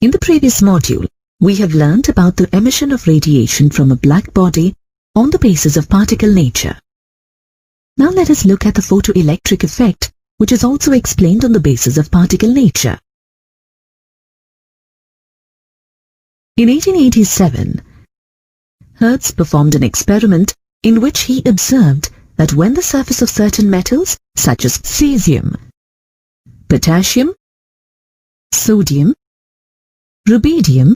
In the previous module, we have learnt about the emission of radiation from a black body on the basis of particle nature. Now let us look at the photoelectric effect, which is also explained on the basis of particle nature. In 1887, Hertz performed an experiment in which he observed that when the surface of certain metals, such as cesium, potassium, sodium, rubidium,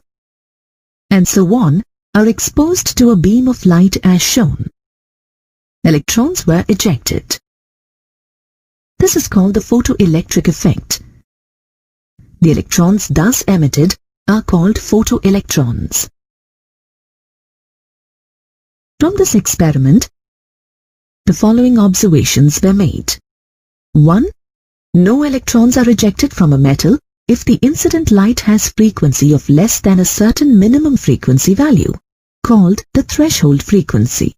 and so on, are exposed to a beam of light as shown, electrons were ejected. This is called the photoelectric effect. The electrons thus emitted are called photoelectrons. From this experiment, the following observations were made. 1. No electrons are ejected from a metal if the incident light has frequency of less than a certain minimum frequency value, called the threshold frequency.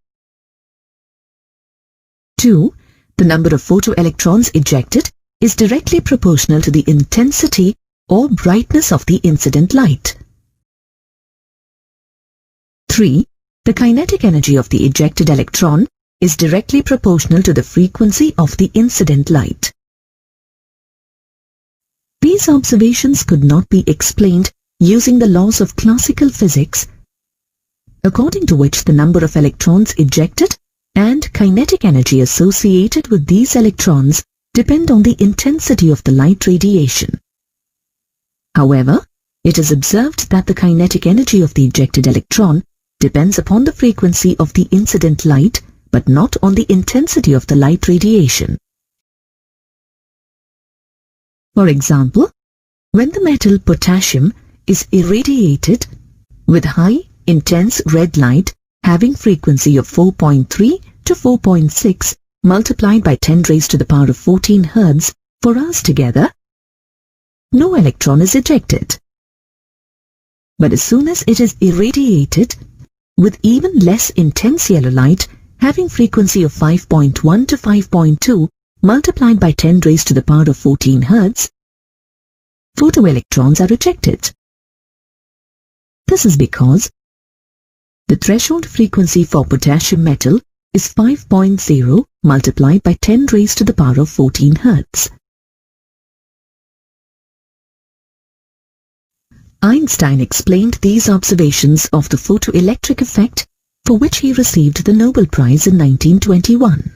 2. The number of photoelectrons ejected is directly proportional to the intensity or brightness of the incident light. 3. The kinetic energy of the ejected electron is directly proportional to the frequency of the incident light. These observations could not be explained using the laws of classical physics, according to which the number of electrons ejected and kinetic energy associated with these electrons depend on the intensity of the light radiation. However, it is observed that the kinetic energy of the ejected electron depends upon the frequency of the incident light, but not on the intensity of the light radiation. For example, when the metal potassium is irradiated with high, intense red light having frequency of 4.3 to 4.6 multiplied by 10 raised to the power of 14 Hz for hours together, no electron is ejected. But as soon as it is irradiated with even less intense yellow light having frequency of 5.1 to 5.2 multiplied by 10 raised to the power of 14 Hz, photoelectrons are ejected. This is because the threshold frequency for potassium metal is 5.0 multiplied by 10 raised to the power of 14 Hz. Einstein explained these observations of the photoelectric effect, for which he received the Nobel Prize in 1921.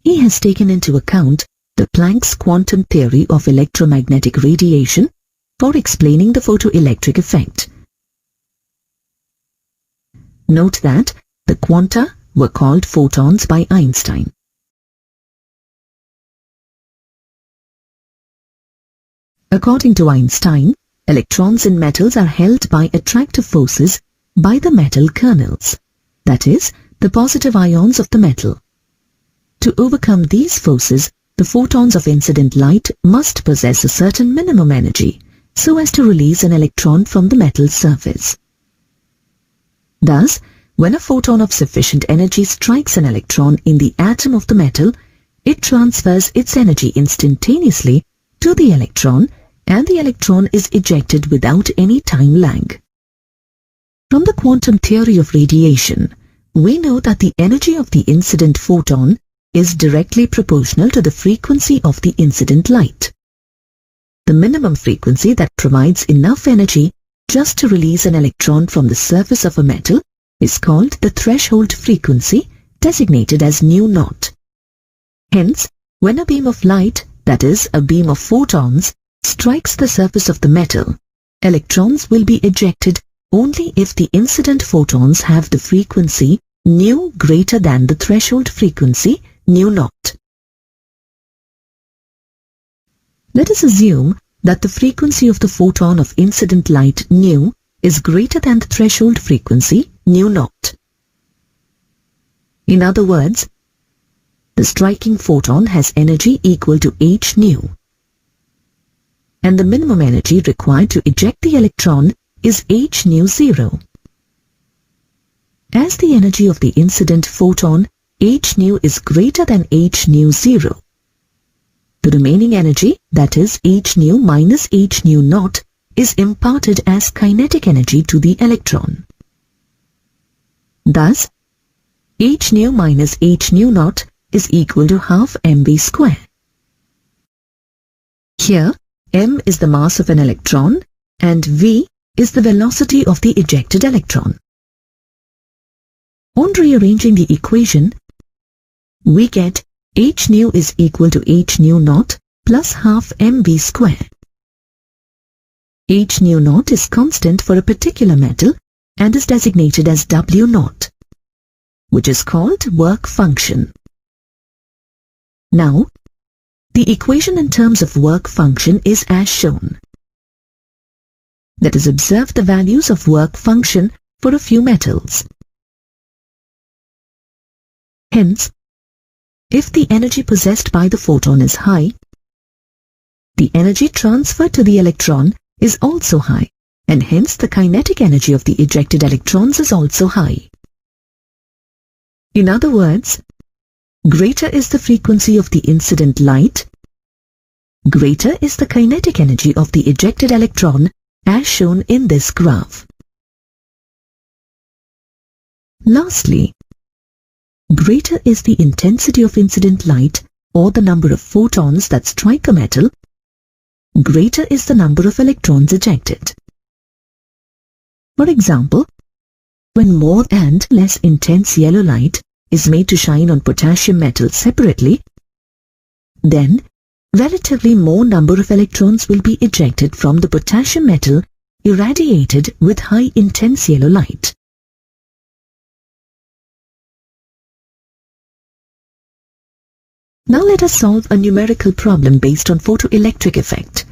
He has taken into account the Planck's quantum theory of electromagnetic radiation for explaining the photoelectric effect. Note that the quanta were called photons by Einstein. According to Einstein, electrons in metals are held by attractive forces by the metal kernels, that is, the positive ions of the metal. To overcome these forces, the photons of incident light must possess a certain minimum energy, so as to release an electron from the metal surface. Thus, when a photon of sufficient energy strikes an electron in the atom of the metal, it transfers its energy instantaneously to the electron, and the electron is ejected without any time lag. From the quantum theory of radiation, we know that the energy of the incident photon is directly proportional to the frequency of the incident light. The minimum frequency that provides enough energy just to release an electron from the surface of a metal is called the threshold frequency, designated as nu0. Hence, when a beam of light, that is, a beam of photons, strikes the surface of the metal, electrons will be ejected only if the incident photons have the frequency nu greater than the threshold frequency nu0. Let us assume that the frequency of the photon of incident light nu is greater than the threshold frequency nu0. In other words, the striking photon has energy equal to h nu, and the minimum energy required to eject the electron is h nu 0. As the energy of the incident photon h nu is greater than h nu 0, The remaining energy, that is h nu minus h nu naught, is imparted as kinetic energy to the electron. Thus, h nu minus h nu naught is equal to half mv square. Here, m is the mass of an electron and v is the velocity of the ejected electron. On rearranging the equation, we get h nu is equal to h nu naught plus half mv square. H nu naught is constant for a particular metal and is designated as W naught, which is called work function. Now, the equation in terms of work function is as shown. Let us observe the values of work function for a few metals. Hence, if the energy possessed by the photon is high, the energy transferred to the electron is also high, and hence the kinetic energy of the ejected electrons is also high. In other words, greater is the frequency of the incident light, greater is the kinetic energy of the ejected electron as shown in this graph. Lastly, greater is the intensity of incident light or the number of photons that strike a metal, greater is the number of electrons ejected. For example, when more and less intense yellow light is made to shine on potassium metal separately, then relatively more number of electrons will be ejected from the potassium metal irradiated with high intense yellow light. Now let us solve a numerical problem based on photoelectric effect.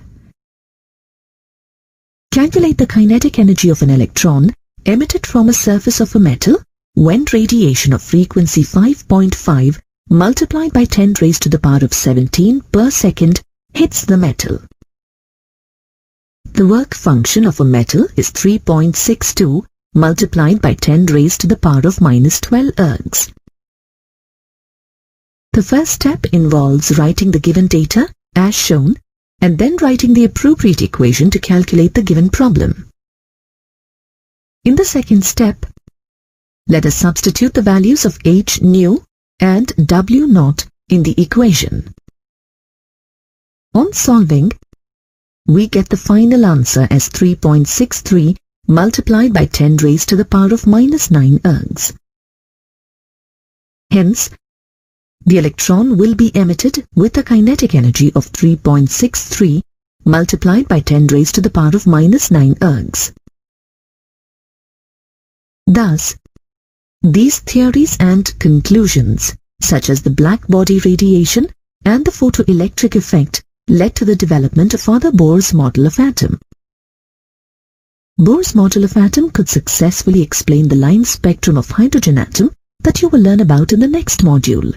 Calculate the kinetic energy of an electron emitted from a surface of a metal when radiation of frequency 5.5 multiplied by 10 raised to the power of 17 per second hits the metal. The work function of a metal is 3.62 multiplied by 10 raised to the power of minus 12 ergs. The first step involves writing the given data as shown and then writing the appropriate equation to calculate the given problem. In the second step, let us substitute the values of h nu and W naught in the equation. On solving, we get the final answer as 3.63 multiplied by 10 raised to the power of minus 9 ergs. Hence, the electron will be emitted with a kinetic energy of 3.63 multiplied by 10 raised to the power of minus 9 ergs. Thus, these theories and conclusions, such as the black body radiation and the photoelectric effect, led to the development of other Bohr's model of atom. Bohr's model of atom could successfully explain the line spectrum of hydrogen atom that you will learn about in the next module.